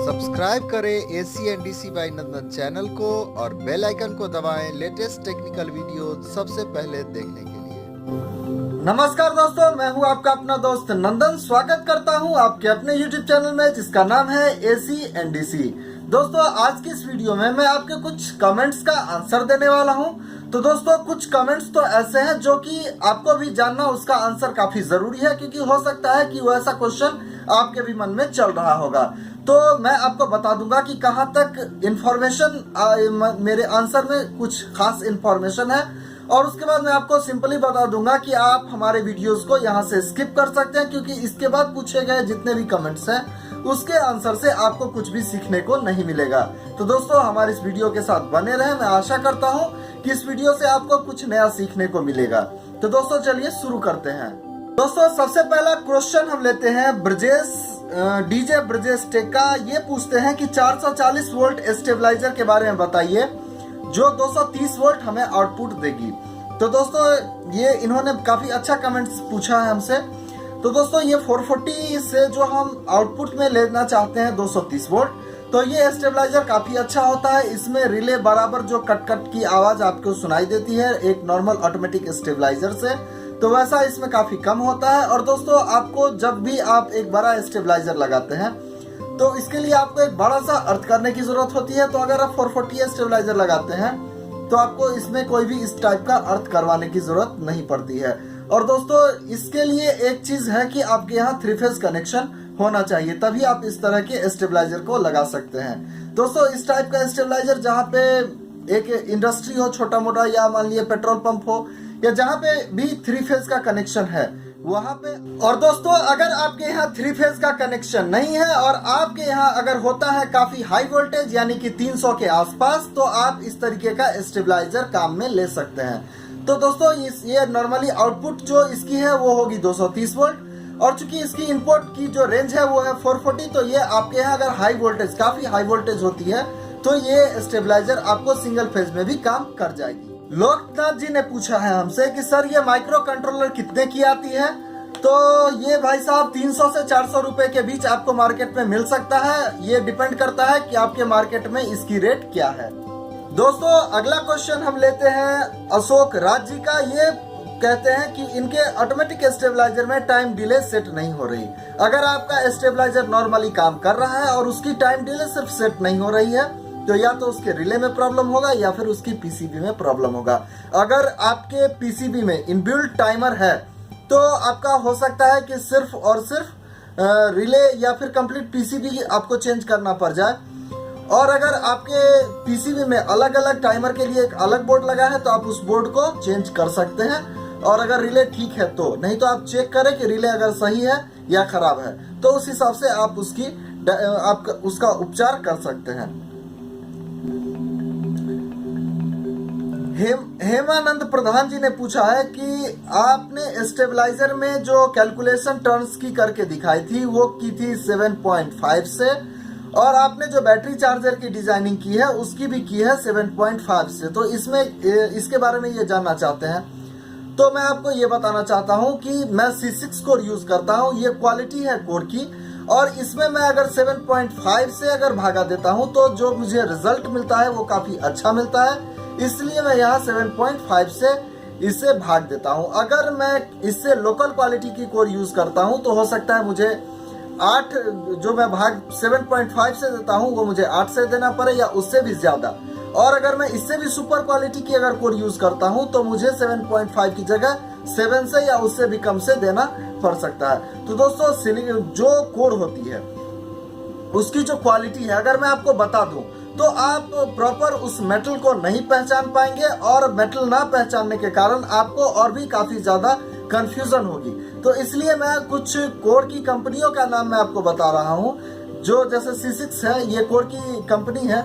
Subscribe करें ACNDC bye नंदन channel को और बेल आइकन को दबाएं लेटेस्ट टेक्निकल वीडियो सबसे पहले देखने के लिए। नमस्कार दोस्तों, मैं हूं आपका अपना दोस्त नंदन। स्वागत करता हूं आपके अपने YouTube चैनल में जिसका नाम है ACNDC। दोस्तों, आज की इस वीडियो में मैं आपके कुछ कमेंट्स का आंसर देने वाला हूं। तो दोस्तों, कुछ कमेंट्स तो ऐसे हैं जो कि आपको भी जानना उसका आंसर काफी जरूरी है, क्योंकि हो सकता है कि वैसा क्वेश्चन आपके भी मन में चल रहा होगा। तो मैं आपको बता दूंगा कि कहां तक इंफॉर्मेशन मेरे आंसर में कुछ खास इंफॉर्मेशन है, और उसके बाद मैं आपको सिंपली बता दूंगा कि आप हमारे वीडियोस को यहां से स्किप कर सकते हैं, क्योंकि इसके बाद पूछे गए जितने भी कमेंट्स हैं उसके आंसर से आपको कुछ भी सीखने को नहीं मिलेगा। तो दोस्तों, हमारे इस वीडियो के साथ बने रहें। मैं आशा करता हूं कि इस वीडियो से आपको कुछ नया सीखने को मिलेगा। तो दोस्तों, चलिए शुरू करते हैं। दोस्तों, सबसे पहला क्वेश्चन हम लेते हैं डीजे ब्रजेश टेका। ये पूछते हैं कि 440 वोल्ट स्टेबलाइजर के बारे में बताइए जो 230 वोल्ट हमें आउटपुट देगी। तो दोस्तों, ये इन्होंने काफी अच्छा कमेंट्स पूछा है हमसे। तो दोस्तों, ये 440 से जो हम आउटपुट में लेना चाहते हैं 230 वोल्ट, तो ये स्टेबलाइजर काफी अच्छा होता है। इसमें रिले बराबर जो कट कट की आवाज आपको सुनाई देती है एक नॉर्मल ऑटोमेटिक स्टेबलाइजर से, तो वैसा इसमें काफी कम होता है। और दोस्तों, आपको जब भी आप एक बड़ा स्टेबलाइजर लगाते हैं तो इसके लिए आपको एक बड़ा सा अर्थ करने की जरूरत होती है। तो अगर आप 440 स्टेबलाइजर लगाते हैं तो आपको इसमें कोई भी इस टाइप का अर्थ करवाने की जरूरत नहीं पड़ती है। और दोस्तों, इसके लिए एक चीज है कि आपके यहाँ 3 फेज कनेक्शन होना चाहिए, तभी आप इस तरह के स्टेबलाइजर को लगा सकते हैं। दोस्तों, इस टाइप का स्टेबलाइजर जहाँ पे एक इंडस्ट्री हो छोटा मोटा, या मान लिया पेट्रोल पंप हो, या जहाँ पे भी 3 फेज का कनेक्शन है वहाँ पे। और दोस्तों, अगर आपके यहाँ 3 फेज का कनेक्शन नहीं है और आपके यहाँ अगर होता है काफी हाई वोल्टेज यानी कि 300 के आसपास, तो आप इस तरीके का स्टेबलाइजर काम में ले सकते हैं। तो दोस्तों, ये नॉर्मली आउटपुट जो इसकी है वो होगी 230 वोल्ट, और चूंकि इसकी इनपुट की जो रेंज है वो है 440, तो ये आपके यहाँ अगर हाई वोल्टेज काफी हाई वोल्टेज होती है तो ये स्टेबलाइजर आपको सिंगल फेज में भी काम कर जाएगी। लोकनाथ जी ने पूछा है हमसे कि सर, ये माइक्रो कंट्रोलर कितने की आती है? तो ये भाई साहब 300 से 400 रुपए के बीच आपको मार्केट में मिल सकता है। ये डिपेंड करता है कि आपके मार्केट में इसकी रेट क्या है। दोस्तों, अगला क्वेश्चन हम लेते हैं अशोक राज जी का। ये कहते हैं कि इनके ऑटोमेटिक स्टेबलाइजर में टाइम डिले सेट नहीं हो रही। अगर आपका स्टेबलाइजर नॉर्मली काम कर रहा है और उसकी टाइम डिले सिर्फ सेट नहीं हो रही है, तो या तो उसके रिले में प्रॉब्लम होगा या फिर उसकी पीसीबी में प्रॉब्लम होगा। अगर आपके पीसीबी में इनबिल्ट टाइमर है तो आपका हो सकता है कि सिर्फ और सिर्फ रिले या फिर कंप्लीट पीसीबी आपको चेंज करना पड़ जाए। और अगर आपके पीसीबी में अलग अलग टाइमर के लिए एक अलग बोर्ड लगा है तो आप उस बोर्ड को चेंज कर सकते हैं। और अगर रिले ठीक है तो, नहीं तो आप चेक करें कि रिले अगर सही है या खराब है, तो उस हिसाब से आप उसका उपचार कर सकते हैं। हेमानंद प्रधान जी ने पूछा है कि आपने स्टेबलाइजर में जो कैलकुलेशन टर्न्स की करके दिखाई थी वो की थी 7.5 से, और आपने जो बैटरी चार्जर की डिजाइनिंग की है उसकी भी की है 7.5 से। तो इसके बारे में ये जानना चाहते हैं। तो मैं आपको ये बताना चाहता हूं कि मैं C6 कोर यूज करता हूं। ये क्वालिटी है कोर की, और इसमें मैं अगर 7.5 से अगर भागा देता हूं तो जो मुझे रिजल्ट मिलता है वो काफी अच्छा मिलता है। इसलिए मैं यहाँ 7.5 से इससे भाग देता हूँ। अगर मैं इससे लोकल क्वालिटी की कोर यूज करता हूँ तो हो सकता है मुझे 8, जो मैं भाग 7.5 से देता हूँ वो मुझे 8 से देना पड़े या उससे भी ज्यादा। और अगर मैं इससे भी सुपर क्वालिटी की अगर कोर यूज करता हूँ तो मुझे 7.5 की जगह 7 से या उससे भी कम से देना पड़ सकता है। तो दोस्तों, जो कोर होती है उसकी जो क्वालिटी है अगर मैं आपको बता दूं तो आप प्रॉपर उस मेटल को नहीं पहचान पाएंगे, और मेटल ना पहचानने के कारण आपको और भी काफी ज्यादा कंफ्यूजन होगी। तो इसलिए मैं कुछ कोर की कंपनियों का नाम मैं आपको बता रहा हूं, जो जैसे C6 है, ये कोर की कंपनी है।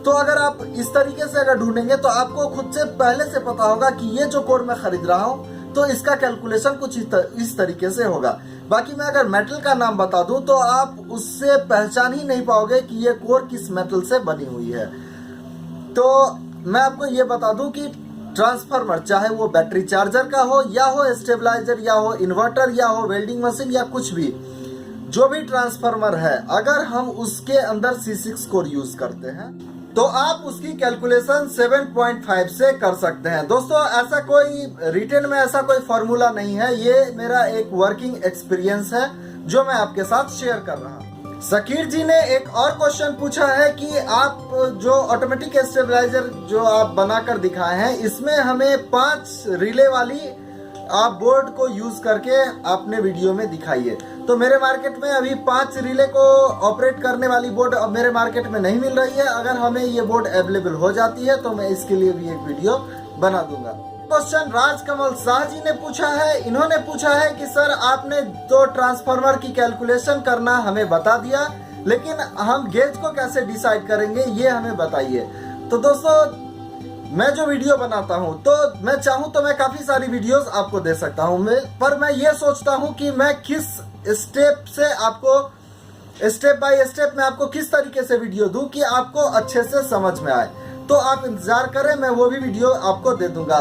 तो अगर आप इस तरीके से अगर ढूंढेंगे तो आपको खुद से पहले से पता होगा कि ये जो कोर मैं खरीद रहा हूँ तो इसका कैलकुलेशन कुछ इस तरीके से होगा। बाकी मैं अगर मेटल का नाम बता दूं तो आप उससे पहचान ही नहीं पाओगे कि ये कोर किस मेटल से बनी हुई है। तो मैं आपको ये बता दूं कि ट्रांसफार्मर, चाहे वो बैटरी चार्जर का हो या हो स्टेबलाइजर या हो इन्वर्टर या हो वेल्डिंग मशीन या कुछ भी, जो भी ट्रांसफार्मर है अगर हम उसके अंदर C6 कोर यूज करते हैं तो आप उसकी कैलकुलेशन 7.5 से कर सकते हैं। दोस्तों ऐसा कोई रिटेन में ऐसा कोई फॉर्मूला नहीं है, ये मेरा एक वर्किंग एक्सपीरियंस है जो मैं आपके साथ शेयर कर रहा हूँ। शकीर जी ने एक और क्वेश्चन पूछा है कि आप जो ऑटोमेटिक स्टेबलाइजर जो आप बनाकर दिखाए हैं इसमें हमें 5 रिले वाली आप बोर्ड को यूज करके अपने वीडियो में दिखाइए। तो मेरे मार्केट में अभी 5 रिले को ऑपरेट करने वाली बोर्ड अब मेरे मार्केट में नहीं मिल रही है। अगर हमें ये बोर्ड अवेलेबल हो जाती है तो मैं इसके लिए भी एक वीडियो बना दूंगा। क्वेश्चन राजकमल शाह जी ने पूछा है, इन्होंने पूछा है कि सर आपने तो ट्रांसफार्मर की कैलकुलेशन करना हमें बता दिया, लेकिन हम गेज को कैसे डिसाइड करेंगे ये हमें बताइए। तो दोस्तों मैं जो वीडियो बनाता हूं तो मैं चाहूं तो मैं काफी सारी वीडियोस आपको दे सकता हूं, पर मैं ये सोचता हूं कि मैं किस स्टेप से आपको स्टेप बाय स्टेप मैं आपको किस तरीके से वीडियो दूं कि आपको अच्छे से समझ में आए। तो आप इंतजार करें, मैं वो भी वीडियो आपको दे दूंगा।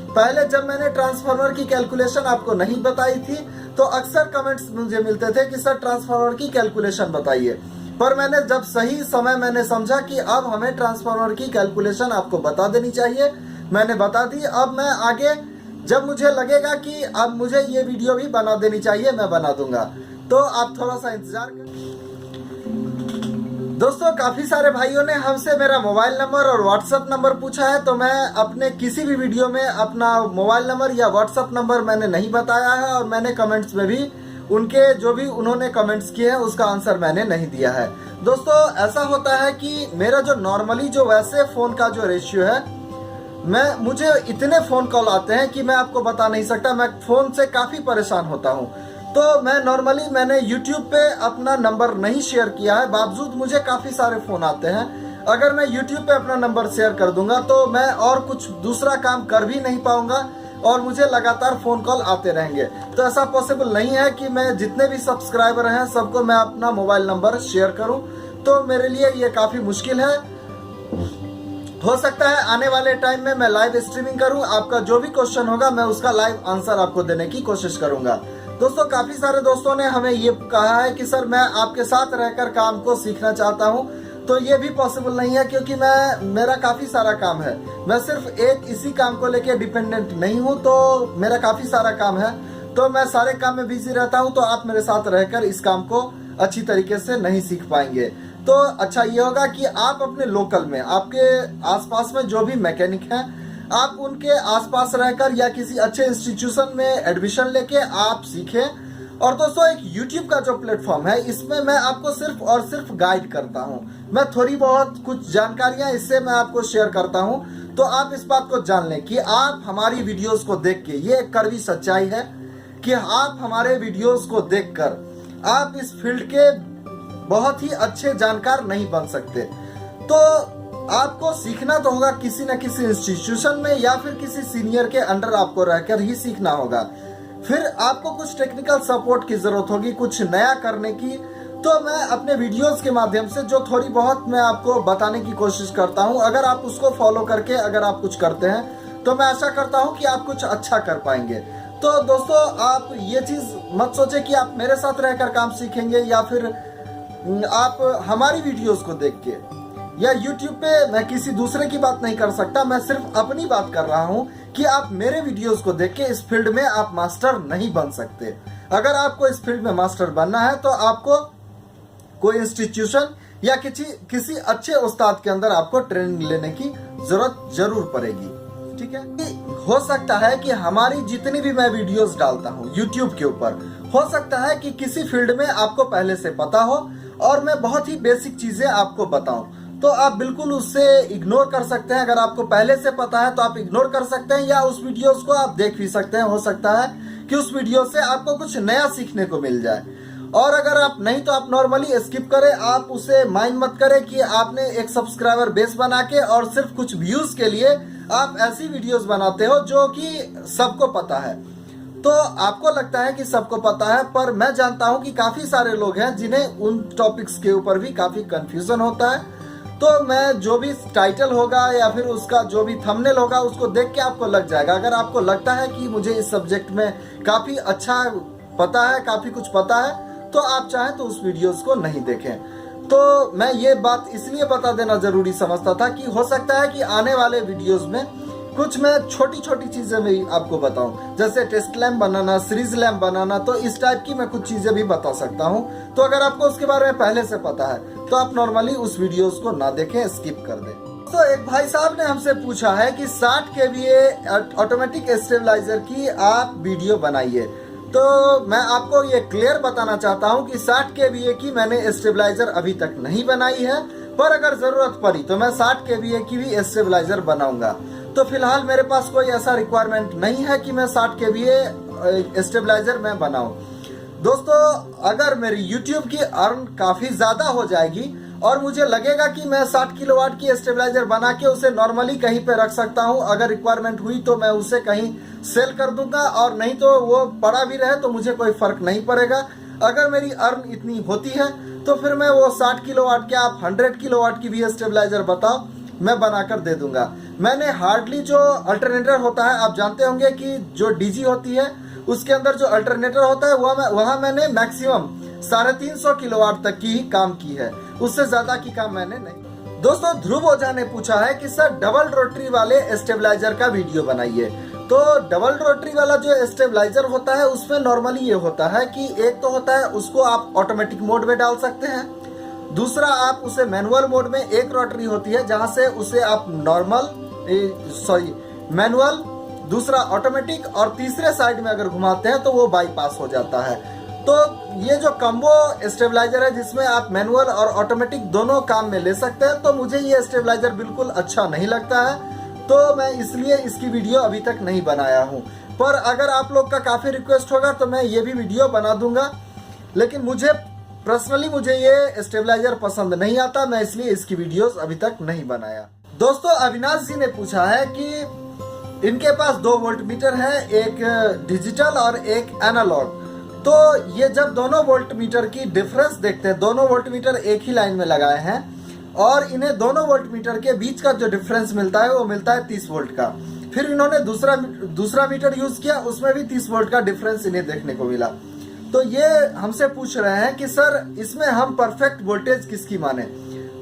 पहले जब मैंने ट्रांसफार्मर की कैलकुलेशन आपको नहीं बताई थी तो अक्सर कमेंट्स मुझे मिलते थे कि सर ट्रांसफार्मर की कैलकुलेशन बताइए, पर मैंने जब सही समय मैंने समझा कि अब हमें ट्रांसफार्मर की कैलकुलेशन आपको बता देनी चाहिए, मैंने बता दी। अब मैं आगे जब मुझे लगेगा कि अब मुझे ये वीडियो भी बना देनी चाहिए मैं बना दूंगा, तो आप थोड़ा सा इंतजार करें। दोस्तों काफी सारे भाइयों ने हमसे मेरा मोबाइल नंबर और व्हाट्सएप नंबर पूछा है, तो मैं अपने किसी भी वीडियो में अपना मोबाइल नंबर या व्हाट्सएप नंबर मैंने नहीं बताया है और मैंने कमेंट्स में भी उनके जो भी उन्होंने कमेंट्स किए हैं उसका आंसर मैंने नहीं दिया है। दोस्तों ऐसा होता है कि मेरा जो नॉर्मली जो वैसे फोन का जो रेशियो है, मुझे इतने फोन कॉल आते हैं कि मैं आपको बता नहीं सकता, मैं फोन से काफी परेशान होता हूं। तो मैंने YouTube पे अपना नंबर नहीं शेयर किया है, बावजूद मुझे काफी सारे फोन आते हैं। अगर मैं YouTube पे अपना नंबर शेयर कर दूंगा तो मैं और कुछ दूसरा काम कर भी नहीं पाऊंगा और मुझे लगातार फोन कॉल आते रहेंगे। तो ऐसा पॉसिबल नहीं है कि मैं जितने भी सब्सक्राइबर हैं सबको मैं अपना मोबाइल नंबर शेयर करूं, तो मेरे लिए ये काफी मुश्किल है। हो सकता है आने वाले टाइम में मैं लाइव स्ट्रीमिंग करूं, आपका जो भी क्वेश्चन होगा मैं उसका लाइव आंसर आपको देने की कोशिश करूंगा। दोस्तों काफी सारे दोस्तों ने हमें ये कहा है कि सर मैं आपके साथ रहकर काम को सीखना चाहता हूं, तो ये भी पॉसिबल नहीं है क्योंकि मेरा काफी सारा काम है। मैं सिर्फ एक इसी काम को लेके डिपेंडेंट नहीं हूँ, तो मेरा काफी सारा काम है, तो मैं सारे काम में बिजी रहता हूँ। तो आप मेरे साथ रहकर इस काम को अच्छी तरीके से नहीं सीख पाएंगे। तो अच्छा ये होगा कि आप अपने लोकल में आपके आसपास में जो भी मैकेनिक हैं आप उनके आसपास रहकर या किसी अच्छे इंस्टीट्यूशन में एडमिशन लेके आप सीखें। और दोस्तों एक YouTube का जो प्लेटफॉर्म है इसमें मैं आपको सिर्फ और सिर्फ गाइड करता हूं, मैं थोड़ी बहुत कुछ जानकारियां इससे मैं आपको शेयर करता हूं। तो आप इस बात को जान लें कि आप हमारी वीडियोस को देख के, ये एक कड़वी सच्चाई है कि आप हमारे वीडियोस को देखकर आप इस फील्ड के बहुत ही अच्छे जानकार नहीं बन सकते। तो आपको सीखना तो होगा किसी न किसी इंस्टीट्यूशन में या फिर किसी सीनियर के अंडर आपको रहकर ही सीखना होगा। फिर आपको कुछ टेक्निकल सपोर्ट की जरूरत होगी कुछ नया करने की। तो मैं अपने वीडियोस के माध्यम से जो थोड़ी बहुत मैं आपको बताने की कोशिश करता हूं, अगर आप उसको फॉलो करके अगर आप कुछ करते हैं तो मैं आशा करता हूं कि आप कुछ अच्छा कर पाएंगे। तो दोस्तों आप ये चीज मत सोचे कि आप मेरे साथ रहकर काम सीखेंगे या फिर आप हमारी वीडियोस को देख के या YouTube पे मैं किसी दूसरे की बात नहीं कर सकता, मैं सिर्फ अपनी बात कर रहा हूं कि आप मेरे वीडियोस को देख के इस फील्ड में आप मास्टर नहीं बन सकते। अगर आपको इस फील्ड में मास्टर बनना है तो आपको कोई इंस्टीट्यूशन या किसी अच्छे उस्ताद के अंदर आपको ट्रेनिंग लेने की जरूरत जरूर पड़ेगी। ठीक है, हो सकता है कि हमारी जितनी भी मैं वीडियोस डालता हूं YouTube के ऊपर, हो सकता है कि किसी फील्ड में आपको पहले से पता हो और मैं बहुत ही बेसिक चीजें आपको बताऊं, तो आप बिल्कुल उससे इग्नोर कर सकते हैं। अगर आपको पहले से पता है तो आप इग्नोर कर सकते हैं या उस वीडियोस को आप देख भी सकते हैं। हो सकता है कि उस वीडियो से आपको कुछ नया सीखने को मिल जाए। और अगर आप नहीं तो आप नॉर्मली स्किप करें, आप उसे माइंड मत करें कि आपने एक सब्सक्राइबर बेस बना के और सिर्फ कुछ व्यूज के लिए आप ऐसी वीडियोस बनाते हो जो कि सबको पता है। तो आपको लगता है कि सबको पता है, पर मैं जानता हूं कि काफी सारे लोग हैं जिन्हें उन टॉपिक्स के ऊपर भी काफी कंफ्यूजन होता है। तो मैं जो भी टाइटल होगा या फिर उसका जो भी थंबनेल होगा उसको देख के आपको लग जाएगा। अगर आपको लगता है कि मुझे इस सब्जेक्ट में काफी अच्छा पता है, काफी कुछ पता है, तो आप चाहें तो उस वीडियोस को नहीं देखें। तो मैं ये बात इसलिए बता देना जरूरी समझता था कि हो सकता है कि आने वाले वीडियोस में कुछ मैं छोटी छोटी चीजें भी आपको बताऊं, जैसे टेस्ट लैम्प बनाना, सीरीज लैम्प बनाना, तो इस टाइप की मैं कुछ चीजें भी बता सकता हूं। तो अगर आपको उसके बारे में पहले से पता है तो आप नॉर्मली उस वीडियोस को ना देखें, स्किप कर दें। तो एक भाई साहब ने हमसे पूछा है कि 60 kVA ऑटोमेटिक स्टेबलाइजर की आप वीडियो बनाइए। तो मैं आपको ये क्लियर बताना चाहता हूँ कि 60 kVA की मैंने स्टेबलाइजर अभी तक नहीं बनाई है, पर अगर जरूरत पड़ी तो मैं 60 kVA की भी स्टेबलाइजर बनाऊंगा। तो फिलहाल मेरे पास कोई ऐसा रिक्वायरमेंट नहीं है कि मैं 60 kVA स्टेबलाइजर मैं बनाऊं। दोस्तों, अगर मेरी YouTube की अर्न काफी ज्यादा हो जाएगी और मुझे लगेगा कि मैं 60 किलोवाट की स्टेबलाइजर बना के उसे नॉर्मली कहीं पे रख सकता हूं, अगर रिक्वायरमेंट हुई तो मैं उसे कहीं सेल कर दूंगा, और नहीं तो वो पड़ा भी रहे तो मुझे कोई फर्क नहीं पड़ेगा। अगर मेरी अर्न इतनी होती है तो फिर मैं वो 60 किलोवाट के आप 100 किलोवाट की भी स्टेबलाइजर बताओ, मैं बनाकर दे दूंगा। मैंने हार्डली जो अल्टरनेटर होता है, आप जानते होंगे कि जो डीजी होती है उसके अंदर जो अल्टरनेटर होता है वहाँ मैंने मैक्सिमम 350 किलोवाट तक की ही काम की है, उससे ज्यादा की काम मैंने नहीं। दोस्तों, ध्रुव ओझा ने पूछा है कि सर डबल रोटरी वाले स्टेबलाइजर का वीडियो बनाइए। तो डबल रोटरी वाला जो स्टेबलाइजर होता है उसमें नॉर्मली ये होता है कि एक तो होता है उसको आप ऑटोमेटिक मोड में डाल सकते हैं, दूसरा आप उसे मैनुअल मोड में, एक रोटरी होती है जहां से उसे आप मैनुअल, दूसरा ऑटोमेटिक, और तीसरे साइड में अगर घुमाते हैं तो वो बाईपास हो जाता है। तो ये जो कम्बो स्टेबलाइजर है जिसमें आप मैनुअल और ऑटोमेटिक दोनों काम में ले सकते हैं, तो मुझे ये स्टेबलाइजर बिल्कुल अच्छा नहीं लगता है, तो मैं इसलिए इसकी वीडियो अभी तक नहीं बनाया हूँ। पर अगर आप लोग का काफी रिक्वेस्ट होगा तो मैं ये भी वीडियो बना दूंगा, लेकिन मुझे पर्सनली ये स्टेबलाइजर पसंद नहीं आता, मैं इसलिए इसकी वीडियोस अभी तक नहीं बनाया। दोस्तों, अविनाश जी ने पूछा है कि इनके पास 2 वोल्ट मीटर है, एक डिजिटल और एक एनालॉग। तो ये जब दोनों वोल्ट मीटर की डिफरेंस देखते हैं, दोनों वोल्ट मीटर एक ही लाइन में लगाए हैं और इन्हें दोनों वोल्ट मीटर के बीच का जो डिफरेंस मिलता है वो मिलता है 30 वोल्ट का। फिर इन्होंने दूसरा मीटर यूज किया, उसमें भी 30 वोल्ट का डिफरेंस इन्हें देखने को मिला। तो ये हमसे पूछ रहे हैं कि सर इसमें हम परफेक्ट वोल्टेज किसकी माने।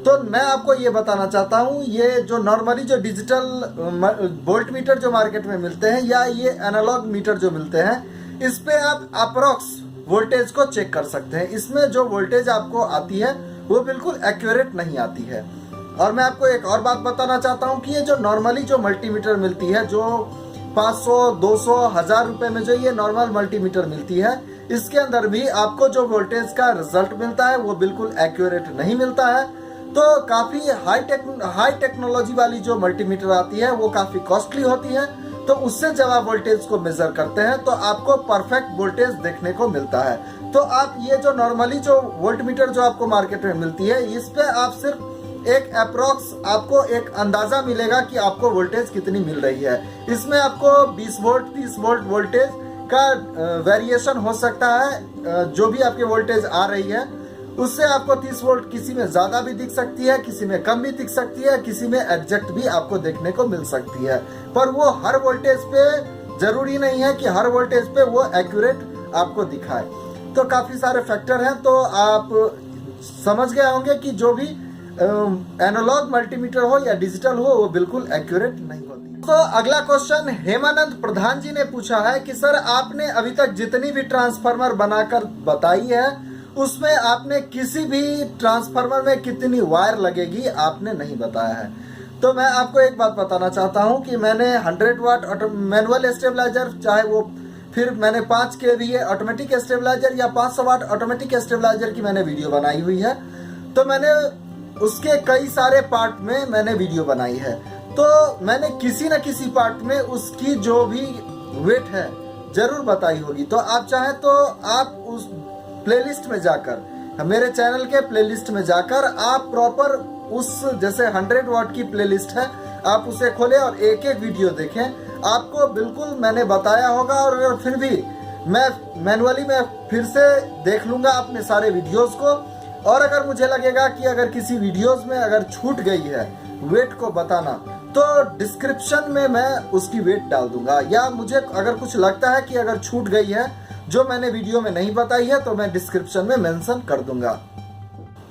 तो मैं आपको ये बताना चाहता हूँ, ये जो नॉर्मली जो डिजिटल वोल्ट मीटर जो मार्केट में मिलते हैं या ये एनालॉग मीटर जो मिलते हैं, इस पे आप अप्रोक्स वोल्टेज को चेक कर सकते हैं। इसमें जो वोल्टेज आपको आती है वो बिल्कुल एक्यूरेट नहीं आती है। और मैं आपको एक और बात बताना चाहता हूँ कि ये जो नॉर्मली जो मल्टीमीटर मिलती है, जो 500, 200, 1000 रुपए में जो ये नॉर्मल मल्टीमीटर मिलती है, इसके अंदर भी आपको जो वोल्टेज का रिजल्ट मिलता है वो बिल्कुल एक्यूरेट नहीं मिलता है। तो काफी हाई टेक्नोलॉजी वाली जो मल्टीमीटर आती है वो काफी कॉस्टली होती है, तो उससे जब आप वोल्टेज को मेजर करते हैं तो आपको परफेक्ट वोल्टेज देखने को मिलता है। तो आप ये जो नॉर्मली जो वोल्ट मीटर जो आपको मार्केट में मिलती है, इस पे आप सिर्फ एक अप्रोक्स आपको एक अंदाजा मिलेगा कि आपको वोल्टेज कितनी मिल रही है। इसमें आपको 20 वोल्ट 30 वोल्ट वोल्टेज का वेरिएशन हो सकता है। जो भी आपकी वोल्टेज आ रही है उससे आपको 30 वोल्ट किसी में ज्यादा भी दिख सकती है, किसी में कम भी दिख सकती है, किसी में एग्जैक्ट भी आपको देखने को मिल सकती है। पर वो हर वोल्टेज पे जरूरी नहीं है कि हर वोल्टेज पे वो एक्यूरेट आपको दिखाए। तो काफी सारे फैक्टर हैं, तो आप समझ गए होंगे कि जो भी एनालॉग मल्टीमीटर हो या डिजिटल हो वो बिल्कुल एक्यूरेट नहीं होती। तो अगला क्वेश्चन हेमानंद प्रधान जी ने पूछा है कि सर आपने अभी तक जितनी भी ट्रांसफार्मर बनाकर बताई है उसमें आपने किसी भी ट्रांसफार्मर में कितनी वायर लगेगी आपने नहीं बताया है। तो मैं आपको एक बात बताना चाहता हूं कि मैंने 100 वाट मैनुअल स्टेबलाइजर, चाहे वो फिर मैंने 5 kVA ऑटोमेटिक स्टेबलाइजर या 500 वाट ऑटोमेटिक स्टेबलाइजर की मैंने वीडियो बनाई हुई है। तो मैंने उसके कई सारे पार्ट में मैंने वीडियो बनाई है। तो मैंने किसी न किसी पार्ट में उसकी जो भी वेट है जरूर बताई होगी। तो आप चाहें तो आप उस प्लेलिस्ट में जाकर, मेरे चैनल के प्लेलिस्ट में जाकर आप प्रॉपर उस जैसे 100 वाट की प्लेलिस्ट है, आप उसे खोलें और एक एक वीडियो देखें, आपको बिल्कुल मैंने बताया होगा। और अगर फिर भी मैं मैनुअली मैं फिर से देख लूंगा अपने सारे वीडियोस को, और अगर मुझे लगेगा कि अगर किसी वीडियोस में अगर छूट गई है वेट को बताना, तो डिस्क्रिप्शन में मैं उसकी वेट डाल दूंगा। या मुझे अगर कुछ लगता है कि अगर छूट गई है जो मैंने वीडियो में नहीं बताई है तो मैं डिस्क्रिप्शन में मेंशन कर दूंगा।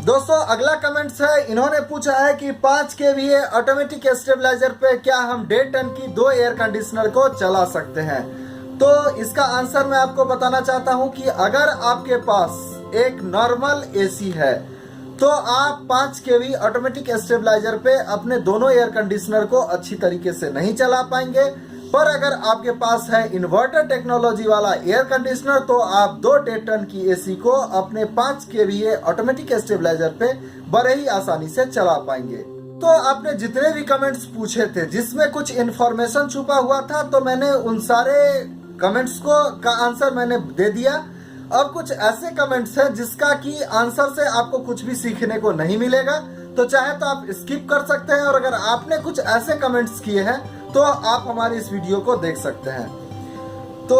दोस्तों अगला कमेंट्स है, इन्होंने पूछा है कि 5 kVA ऑटोमेटिक स्टेबलाइजर पे क्या हम 1.5 टन की 2 एयर कंडीशनर को चला सकते हैं। तो इसका आंसर मैं आपको बताना चाहता हूं कि अगर आपके पास एक नॉर्मल एसी है तो आप 5 kV ऑटोमेटिक स्टेबलाइजर पे अपने दोनों एयर कंडीशनर को अच्छी तरीके से नहीं चला पाएंगे। पर अगर आपके पास है इन्वर्टर टेक्नोलॉजी वाला एयर कंडीशनर तो आप 2.5 टन की एसी को अपने 5 kVA ऑटोमेटिक स्टेबलाइजर पे बड़े ही आसानी से चला पाएंगे। तो आपने जितने भी कमेंट्स पूछे थे जिसमें कुछ इन्फॉर्मेशन छुपा हुआ था तो मैंने उन सारे कमेंट्स का आंसर मैंने दे दिया। अब कुछ ऐसे कमेंट्स हैं जिसका कि आंसर से आपको कुछ भी सीखने को नहीं मिलेगा, तो चाहे तो आप स्किप कर सकते हैं, और अगर आपने कुछ ऐसे कमेंट्स किए हैं तो आप हमारी इस वीडियो को देख सकते हैं। तो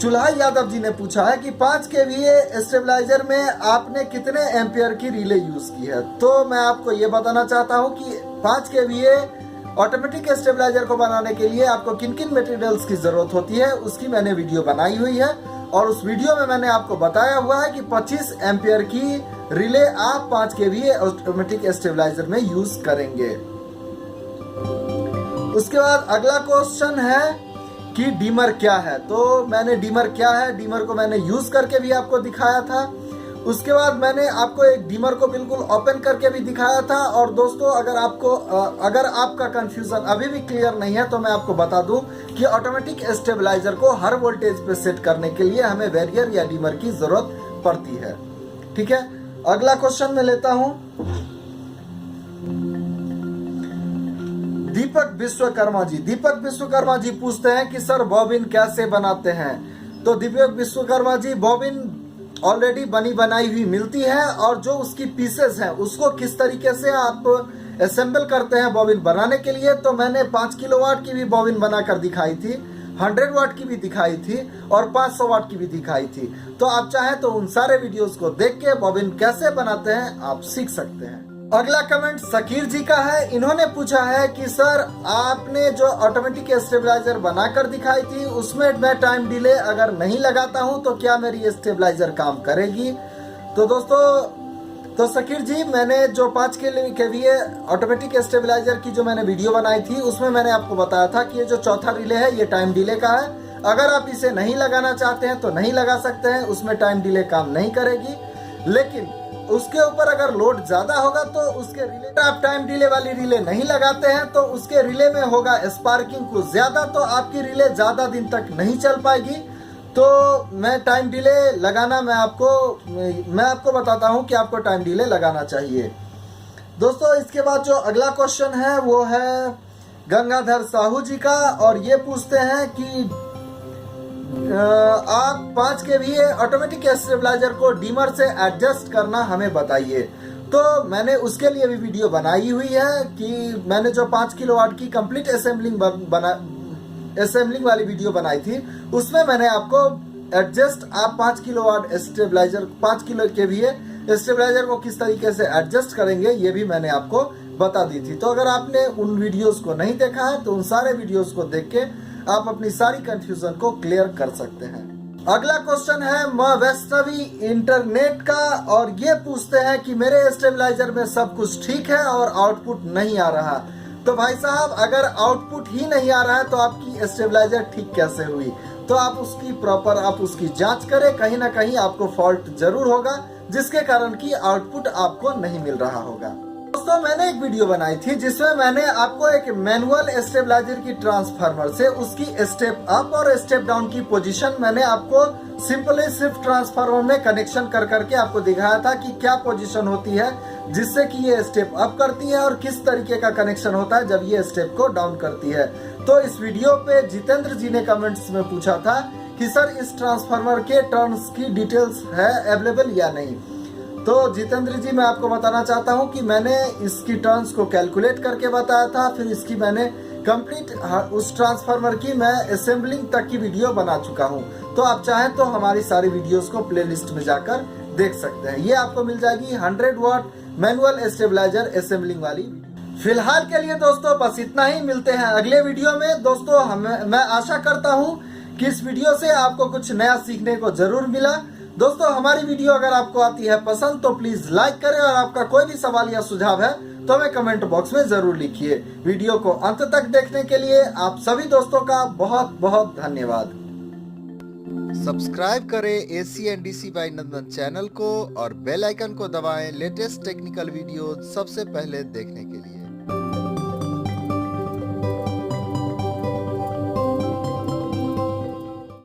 चुल्हा यादव जी ने पूछा है कि 5 kVA स्टेबलाइजर में आपने कितने एम्पियर की रिले यूज की है। तो मैं आपको ये बताना चाहता हूँ कि 5 kVA ऑटोमेटिक स्टेबलाइजर को बनाने के लिए आपको किन किन मटेरियल्स की जरूरत होती है उसकी मैंने वीडियो बनाई हुई है, और उस वीडियो में मैंने आपको बताया हुआ है कि 25 एम्पियर की रिले आप 5 kVA ऑटोमेटिक स्टेबलाइजर में यूज करेंगे। उसके बाद अगला क्वेश्चन है कि डीमर क्या है। तो मैंने डीमर क्या है, डीमर को मैंने यूज करके भी आपको दिखाया था। उसके बाद मैंने आपको एक डीमर को बिल्कुल ओपन करके भी दिखाया था। और दोस्तों अगर आपका कंफ्यूजन अभी भी क्लियर नहीं है तो मैं आपको बता दूं कि ऑटोमेटिक स्टेबलाइजर को हर वोल्टेज पे सेट करने के लिए हमें वेरियर या डीमर की जरूरत पड़ती है। ठीक है, अगला क्वेश्चन मैं लेता हूं। दीपक विश्वकर्मा जी पूछते हैं कि सर बॉबिन कैसे बनाते हैं। तो दीपक विश्वकर्मा जी, बॉबिन ऑलरेडी बनी बनाई हुई मिलती है, और जो उसकी पीसेस हैं उसको किस तरीके से आप असेंबल करते हैं बॉबिन बनाने के लिए, तो मैंने 5 किलोवाट की भी बॉबिन बनाकर दिखाई थी, 100 वाट की भी दिखाई थी, और 500 वाट की भी दिखाई थी। तो आप चाहें तो उन सारे वीडियोस को देख के बॉबिन कैसे बनाते हैं आप सीख सकते हैं। अगला कमेंट शकीर जी का है, इन्होंने पूछा है कि सर आपने जो ऑटोमेटिक स्टेबलाइजर बनाकर दिखाई थी उसमें मैं टाइम डिले अगर नहीं लगाता हूं तो क्या मेरी स्टेबलाइजर काम करेगी। तो दोस्तों, तो शकीर जी, मैंने जो 5 kVA ऑटोमेटिक स्टेबलाइजर की जो मैंने वीडियो बनाई थी उसमें मैंने आपको बताया था कि ये जो चौथा रिले है ये टाइम डिले का है। अगर आप इसे नहीं लगाना चाहते हैं तो नहीं लगा सकते हैं, उसमें टाइम डिले काम नहीं करेगी। लेकिन उसके ऊपर अगर लोड ज्यादा होगा तो उसके रिले आप टाइम डिले वाली रिले नहीं लगाते हैं तो उसके रिले में होगा स्पार्किंग कुछ ज्यादा, तो आपकी रिले ज्यादा दिन तक नहीं चल पाएगी। तो मैं टाइम डिले लगाना मैं आपको बताता हूं कि आपको टाइम डिले लगाना चाहिए। दोस्तों इसके बाद जो अगला क्वेश्चन है वो है गंगाधर साहू जी का, और ये पूछते हैं कि आप 5 kVA ऑटोमेटिक स्टेबलाइजर को डीमर से एडजस्ट करना हमें बताइए। तो मैंने उसके लिए भी वीडियो बनाई हुई है कि मैंने जो 5 किलोवाट की कंप्लीट असेंबलिंग वाली वीडियो बनाई थी उसमें मैंने आपको एडजस्ट आप 5 kilowatt stabiliser 5 kilo kVA stabiliser को किस तरीके से एडजस्ट करेंगे ये भी मैंने आपको बता दी थी। तो अगर आपने उन वीडियोस को नहीं देखा है तो उन सारे वीडियोस को देख के आप अपनी सारी कंफ्यूजन को क्लियर कर सकते हैं। अगला क्वेश्चन है माँ वैष्णवी इंटरनेट का, और ये पूछते हैं कि मेरे स्टेबलाइजर में सब कुछ ठीक है और आउटपुट नहीं आ रहा। तो भाई साहब, अगर आउटपुट ही नहीं आ रहा है तो आपकी स्टेबलाइजर ठीक कैसे हुई। तो आप उसकी जांच करें, कहीं ना कहीं आपको फॉल्ट जरूर होगा जिसके कारण की आउटपुट आपको नहीं मिल रहा होगा। दोस्तों मैंने एक वीडियो बनाई थी जिसमें मैंने आपको एक मैनुअल स्टेबलाइजर की ट्रांसफार्मर से उसकी स्टेप अप और स्टेप डाउन की पोजीशन मैंने आपको सिंपली सिर्फ ट्रांसफार्मर में कनेक्शन कर करके आपको दिखाया था कि क्या पोजीशन होती है जिससे कि ये स्टेप अप करती है और किस तरीके का कनेक्शन होता है जब ये स्टेप को डाउन करती है। तो इस वीडियो पे जितेंद्र जी ने कमेंट्स में पूछा था कि सर इस ट्रांसफार्मर के टर्न्स की डिटेल्स है अवेलेबल या नहीं। तो जितेंद्र जी, मैं आपको बताना चाहता हूं कि मैंने इसकी टर्न्स को कैलकुलेट करके बताया था, फिर इसकी मैंने कंप्लीट उस ट्रांसफार्मर की मैं असेंबलिंग तक की वीडियो बना चुका हूं। तो आप चाहें तो हमारी सारी वीडियोस को प्लेलिस्ट में जाकर देख सकते हैं। ये आपको मिल जाएगी 100 वाट मैनुअल स्टेबलाइजर असेंबलिंग वाली। फिलहाल के लिए दोस्तों बस इतना ही, मिलते हैं अगले वीडियो में। दोस्तों मैं आशा करता हूं कि इस वीडियो से आपको कुछ नया सीखने को जरूर मिला। दोस्तों हमारी वीडियो अगर आपको आती है पसंद तो प्लीज लाइक करें और आपका कोई भी सवाल या सुझाव है तो हमें कमेंट बॉक्स में जरूर लिखिए। वीडियो को अंत तक देखने के लिए आप सभी दोस्तों का बहुत बहुत धन्यवाद। सब्सक्राइब करें ACNDC बाय नंदन चैनल को और बेल आइकन को दबाएं लेटेस्ट टेक्निकल वीडियो सबसे पहले देखने के लिए।